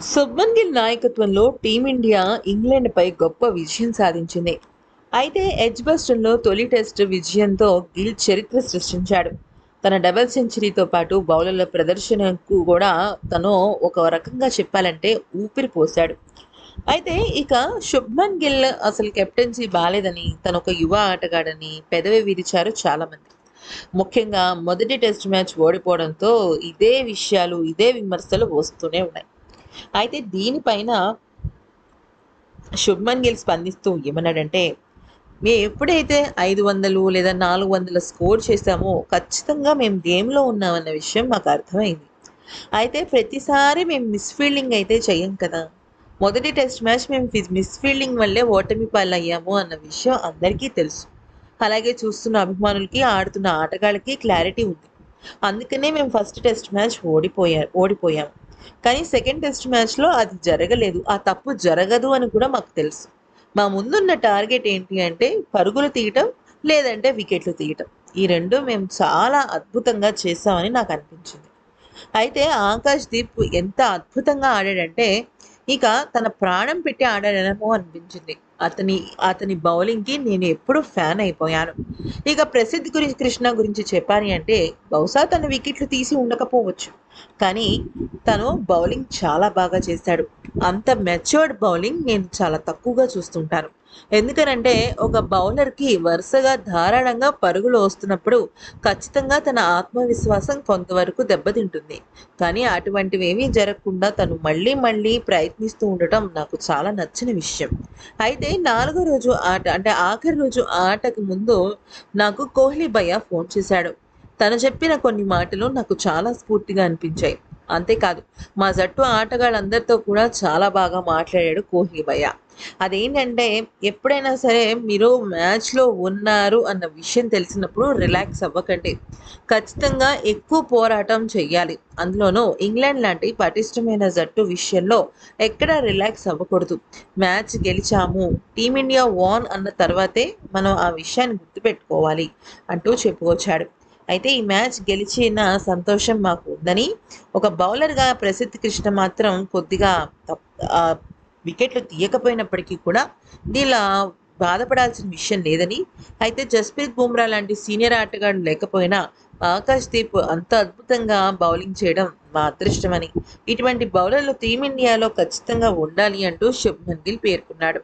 శుభ్మన్ గిల్ నాయకత్వంలో టీమిండియా ఇంగ్లాండ్పై గొప్ప విజయం సాధించింది. అయితే ఎడ్జ్‌బాస్టన్‌లో తొలి టెస్ట్ విజయంతో గిల్ చరిత్ర సృష్టించాడు. తన డబుల్ సెంచరీతో పాటు బౌలర్ల ప్రదర్శనకు కూడా తను ఒక రకంగా చెప్పాలంటే ఊపిరి పోశాడు. అయితే ఇక శుభ్మన్ గిల్ అసలు కెప్టెన్సీ బాలేదని, తనొక యువ ఆటగాడని పెదవి విరిచారు చాలామంది. ముఖ్యంగా మొదటి టెస్ట్ మ్యాచ్ ఓడిపోవడంతో ఇదే విషయాలు, ఇదే విమర్శలు వస్తూనే ఉన్నాయి. అయితే దీనిపైన శుభ్మన్ గిల్ స్పందిస్తూ ఏమన్నాడంటే, మేము ఎప్పుడైతే 500 లేదా 400 స్కోర్ చేశామో ఖచ్చితంగా మేము గేమ్‌లో ఉన్నామన్న విషయం మాకు అర్థమైంది. అయితే ప్రతిసారి మేము మిస్ ఫీల్డింగ్ అయితే చెయ్యం కదా! మొదటి టెస్ట్ మ్యాచ్ మేము మిస్ ఫీల్డింగ్ వల్లే ఓటమి పాలయ్యాము అన్న విషయం అందరికీ తెలుసు. అలాగే చూస్తున్న అభిమానులకి, ఆడుతున్న ఆటగాళ్ళకి క్లారిటీ ఉంది. అందుకనే మేము ఫస్ట్ టెస్ట్ మ్యాచ్ ఓడిపోయాం. కానీ సెకండ్ టెస్ట్ మ్యాచ్‌లో అది జరగలేదు. ఆ తప్పు జరగదు అని కూడా మాకు తెలుసు. మా ముందున్న టార్గెట్ ఏంటి అంటే పరుగులు తీయటం, లేదంటే వికెట్లు తీయటం. ఈ 2 మేము చాలా అద్భుతంగా చేశామని నాకనిపించింది. అయితే ఆకాష్ దీప్ ఎంత అద్భుతంగా ఆడాడంటే, ఇక తన ప్రాణం పెట్టి ఆడాడేమో అనిపించింది. అతని అతని బౌలింగ్‌కి నేను ఎప్పుడూ ఫ్యాన్ అయిపోయాను. ఇక ప్రసిద్ధ్ కృష్ణ గురించి చెప్పాలి అంటే, బహుశా తను వికెట్లు తీసి ఉండకపోవచ్చు. కానీ తను బౌలింగ్ చాలా బాగా చేశాడు. అంత మెచ్యూర్డ్ బౌలింగ్ నేను చాలా తక్కువగా చూస్తుంటాను. ఎందుకనంటే ఒక బౌలర్‌కి వరుసగా ధారాళంగా పరుగులు వస్తున్నప్పుడు ఖచ్చితంగా తన ఆత్మవిశ్వాసం కొంతవరకు దెబ్బతింటుంది. కానీ అటువంటివేమీ జరగకుండా తను మళ్ళీ మళ్ళీ ప్రయత్నిస్తూ ఉండటం నాకు చాలా నచ్చిన విషయం. అయితే నాలుగో రోజు ఆట అంటే ఆఖరి రోజు ఆటకు ముందు నాకు కోహ్లీ భయ్యా ఫోన్ చేశాడు. తను చెప్పిన కొన్ని మాటలు నాకు చాలా స్ఫూర్తిగా అనిపించాయి. అంతేకాదు మా జట్టు ఆటగాళ్ళందరితో కూడా చాలా బాగా మాట్లాడాడు కోహ్లీ భయ్యా. అదేంటంటే ఎప్పుడైనా సరే మీరు మ్యాచ్‌లో ఉన్నారు అన్న విషయం తెలిసినప్పుడు రిలాక్స్ అవ్వకండి. ఖచ్చితంగా ఎక్కువ పోరాటం చెయ్యాలి. అందులోనూ ఇంగ్లాండ్ లాంటి పటిష్టమైన జట్టు విషయంలో ఎక్కడా రిలాక్స్ అవ్వకూడదు. మ్యాచ్ గెలిచాము, టీమిండియా వాన్ అన్న తర్వాతే మనం ఆ విషయాన్ని గుర్తుపెట్టుకోవాలి అంటూ చెప్పుకొచ్చాడు. అయితే ఈ మ్యాచ్ గెలిచిన సంతోషం మాకు ఉందని, ఒక బౌలర్‌గా ప్రసిద్ధ్ కృష్ణ మాత్రం కొద్దిగా ఆహ్, వికెట్లు తీయకపోయినప్పటికీ కూడా దీనిలా బాధపడాల్సిన విషయం లేదని, అయితే జస్‌ప్రీత్ బుమ్రా లాంటి సీనియర్ ఆటగాడు లేకపోయినా ఆకాష్ దీప్ అంత అద్భుతంగా బౌలింగ్ చేయడం మా అదృష్టమని, ఇటువంటి బౌలర్లు టీమిండియాలో ఖచ్చితంగా ఉండాలి అంటూ శుభ్మన్ గిల్ పేర్కొన్నాడు.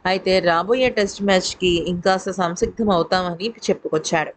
అయితే రాబోయే టెస్ట్ మ్యాచ్‌కి ఇంకాస్త సంసిద్ధం అవుతామని చెప్పుకొచ్చాడు.